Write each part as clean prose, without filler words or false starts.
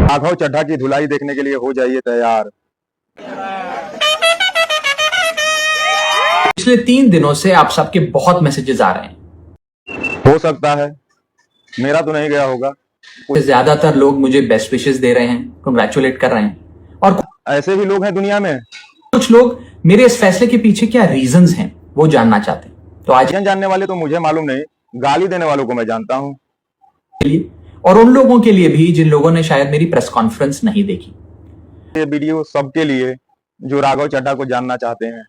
राघव चड्ढा की धुलाई देखने के लिए हो जाइए तैयार। पिछले 3 दिनों से आप सबके बहुत मैसेजेस आ रहे हैं। हो सकता है मेरा तो नहीं गया होगा। ज्यादातर लोग मुझे बेस्ट विशेस दे रहे हैं, कंग्रेचुलेट कर रहे हैं, और ऐसे भी लोग हैं दुनिया में। कुछ लोग मेरे इस फैसले के पीछे क्या रीजंस हैं वो जानना चाहते हैं। तो आज जानने वाले तो मुझे मालूम नहीं, गाली देने वालों को मैं जानता हूं। और उन लोगों के लिए भी जिन लोगों ने शायद मेरी प्रेस कॉन्फ्रेंस नहीं देखी। ये वीडियो सबके लिए जो राघव चड्ढा को जानना चाहते हैं।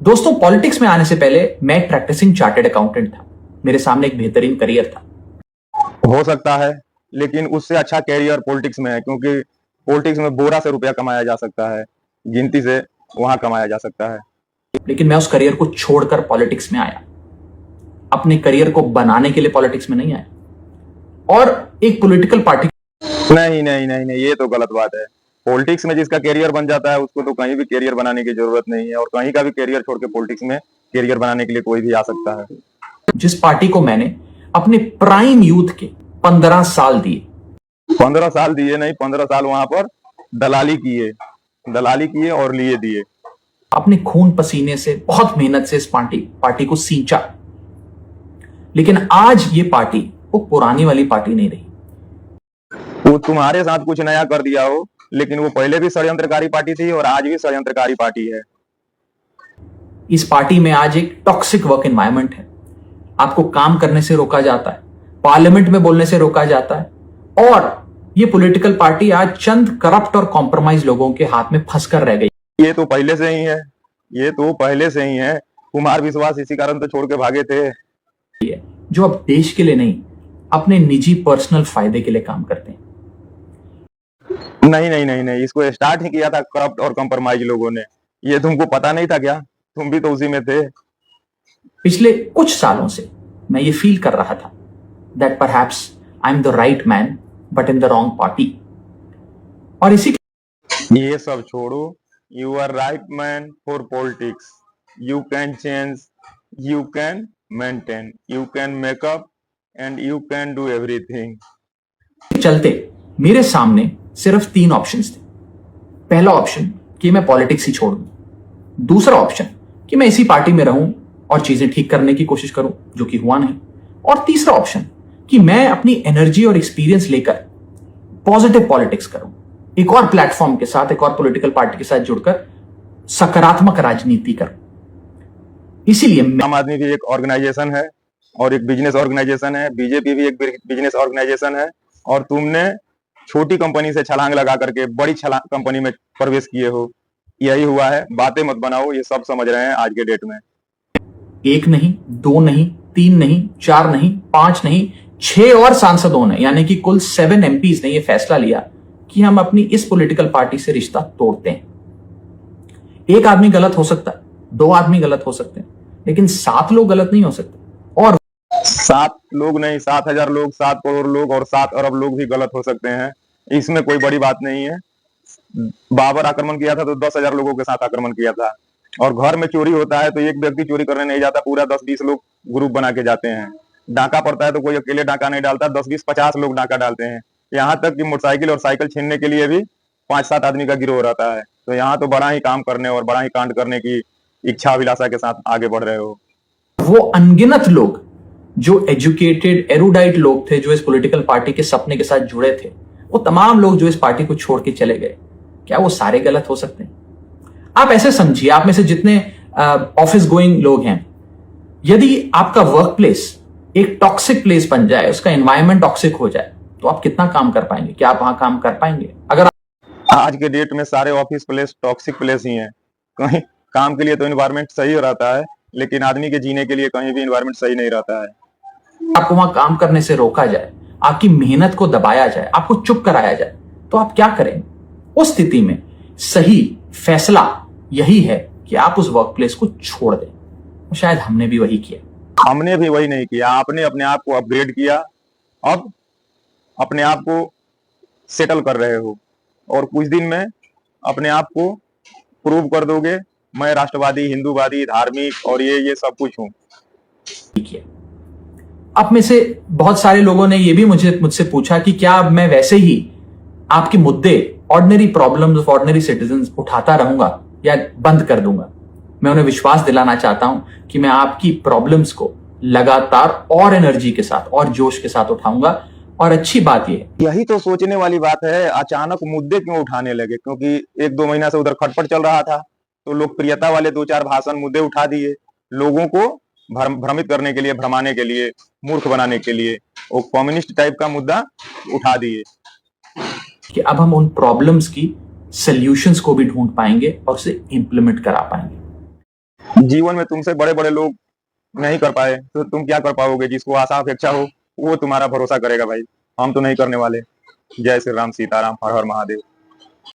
दोस्तों, पॉलिटिक्स में आने से पहले मैं एक प्रैक्टिसिंग चार्टर्ड अकाउंटेंट था। मेरे सामने एक बेहतरीन करियर था। हो सकता है, लेकिन उससे अच्छा कैरियर पॉलिटिक्स में है, क्योंकि पॉलिटिक्स में बोरा से रुपया कमाया जा सकता है, गिनती से वहां कमाया जा सकता है। लेकिन मैं उस करियर को छोड़कर पॉलिटिक्स में आया। अपने करियर को बनाने के लिए पॉलिटिक्स में नहीं आया और एक पॉलिटिकल पार्टी। नहीं नहीं नहीं नहीं, ये तो गलत बात है। पॉलिटिक्स में जिसका कैरियर बन जाता है उसको तो कहीं भी कैरियर बनाने की जरूरत नहीं है, और कहीं का भी कैरियर छोड़ के पॉलिटिक्स में कैरियर बनाने के लिए कोई भी आ सकता है। जिस पार्टी को मैंने अपने प्राइम यूथ के 15 साल दिए। 15 साल दिए नहीं, 15 साल वहां पर दलाली किए और लिए दिए। अपने खून पसीने से, बहुत मेहनत से इस पार्टी को सींचा। लेकिन आज ये पार्टी वो पुरानी वाली पार्टी नहीं रही। वो तुम्हारे साथ कुछ नया कर दिया हो, लेकिन वो पहले भी षड्यंत्रकारी पार्टी थी और आज भी षड्यंत्रकारी पार्टी है। इस पार्टी में आज एक टॉक्सिक वर्क एनवायरनमेंट है। आपको काम करने से रोका जाता है, पार्लियामेंट में बोलने से रोका जाता है, और ये पॉलिटिकल पार्टी आज चंद करप्ट और कॉम्प्रोमाइज लोगों के हाथ में फंसकर रह गई। ये तो पहले से ही है। कुमार विश्वास इसी कारण तो छोड़ के भागे थे, जो अब देश के लिए नहीं, अपने निजी पर्सनल फायदे के लिए काम करते हैं। नहीं नहीं नहीं नहीं, इसको स्टार्ट ही किया था करप्ट और कॉम्प्रोमाइज लोगों ने। ये तुमको पता नहीं था क्या? तुम भी तो उसी में थे। पिछले कुछ सालों से मैं ये फील कर रहा था that perhaps I am the right man but in the wrong party. और इसी ये सब छोड़ो, you are right man for politics. You can change, you can maintain, you can make up and you can do everything. चलते मेरे सामने सिर्फ 3 options थे। पहला ऑप्शन कि मैं पॉलिटिक्स ही छोड़ दूं, दूसरा ऑप्शन कि मैं इसी पार्टी में रहूं और चीजें ठीक करने की कोशिश करूं, जो कि हुआ नहीं, और तीसरा ऑप्शन कि मैं अपनी एनर्जी और एक्सपीरियंस लेकर पॉजिटिव पॉलिटिक्स करूं, एक और प्लेटफॉर्म के साथ, एक और पॉलिटिकल पार्टी के साथ जुड़कर सकारात्मक राजनीति करूं। इसीलिए आम आदमी भी एक ऑर्गेनाइजेशन है और एक बिजनेस ऑर्गेनाइजेशन है, बीजेपी भी एक बिजनेस ऑर्गेनाइजेशन है, और तुमने छोटी कंपनी से छलांग लगा करके बड़ी कंपनी में प्रवेश किए हो। यही हुआ है, बातें मत बनाओ, ये सब समझ रहे हैं आज के डेट में। 1 नहीं, 2 नहीं, 3 नहीं, 4 नहीं, 5 नहीं, 6 और सांसदों ने, यानी कि कुल 7 MPs ने यह फैसला लिया कि हम अपनी इस पॉलिटिकल पार्टी से रिश्ता तोड़ते हैं। एक आदमी गलत हो सकता है, 2 आदमी गलत हो सकते हैं, लेकिन 7 लोग गलत नहीं हो सकते। और 7 लोग नहीं, 7,000 लोग, 7 करोड़ लोग और 7 अरब लोग भी गलत हो सकते हैं। इसमें कोई बड़ी बात नहीं है। बाबर आक्रमण किया था तो 10,000 लोगों के साथ आक्रमण किया था, और घर में चोरी होता है तो एक व्यक्ति चोरी करने नहीं जाता, पूरा 10-20 लोग ग्रुप बना के जाते हैं। डाका पड़ता है तो कोई अकेले डाका नहीं डालता, 10-20-50 लोग डाका डालते हैं। यहाँ तक कि मोटरसाइकिल और साइकिल छीनने के लिए भी 5-7 आदमी का गिरोह रहता है। तो यहाँ तो बड़ा ही काम करने और बड़ा ही कांड करने की इच्छा अभिलाषा के साथ आगे बढ़ रहे हो। वो अनगिनत लोग जो एजुकेटेड एरुडाइट लोग थे, जो इस पॉलिटिकल पार्टी के सपने के साथ जुड़े थे, वो तमाम लोग जो इस पार्टी को छोड़ के चले गए, क्या वो सारे गलत हो सकते हैं? आप ऐसे समझिए, आप में से जितने ऑफिस गोइंग लोग हैं, यदि आपका वर्क प्लेस एक टॉक्सिक प्लेस बन जाए, उसका एनवायरनमेंट टॉक्सिक हो जाए, तो आप कितना काम कर पाएंगे? क्या आप वहां काम कर पाएंगे? अगर आज के डेट में सारे ऑफिस प्लेस टॉक्सिक प्लेस ही हैं। कहीं काम के लिए तो एनवायरनमेंट सही रहता है, लेकिन आदमी के जीने के लिए कहीं भी एनवायरनमेंट सही नहीं रहता है। आपको वहां काम करने से रोका जाए, आपकी मेहनत को दबाया जाए, आपको चुप कराया जाए, तो आप क्या करें? उस स्थिति में सही फैसला यही है कि आप उस वर्क प्लेस को छोड़ दें। शायद हमने भी वही किया। हमने भी वही नहीं किया। आपने अपने आप को अपग्रेड किया, अब अपने आप को सेटल कर रहे हो, और कुछ दिन में अपने आप को प्रूव कर दोगे मैं राष्ट्रवादी, हिंदूवादी, धार्मिक और ये सब कुछ हूं। अब में से बहुत सारे लोगों ने ये भी मुझसे पूछा कि क्या अब मैं वैसे ही आपके मुद्दे, ordinary problems of ordinary citizens उठाता रहूंगा या बंद कर दूंगा। मैं उन्हें विश्वास दिलाना चाहता हूं कि मैं आपकी प्रॉब्लम्स को लगातार और एनर्जी के साथ और जोश के साथ उठाऊंगा। और अच्छी बात यह है, यही तो सोचने वाली बात है, अचानक मुद्दे क्यों उठाने लगे? क्योंकि 1-2 महीना से उधर खटपट चल रहा था, तो लोकप्रियता वाले 2-4 भाषण मुद्दे उठा दिए, लोगों को भ्रमित करने के लिए, भ्रमाने के लिए, मूर्ख बनाने के लिए वो कम्युनिस्ट टाइप का मुद्दा उठा दिए कि अब हम उन प्रॉब्लम्स की सॉल्यूशंस को भी ढूंढ पाएंगे और उसे इंप्लीमेंट करा पाएंगे। जीवन में तुमसे बड़े-बड़े लोग नहीं कर पाए तो तुम क्या कर पाओगे? जिसको आशा अपेक्षा हो वो तुम्हारा भरोसा करेगा भाई, हम तो नहीं करने वाले। जय श्री राम, सीताराम, हर हर महादेव।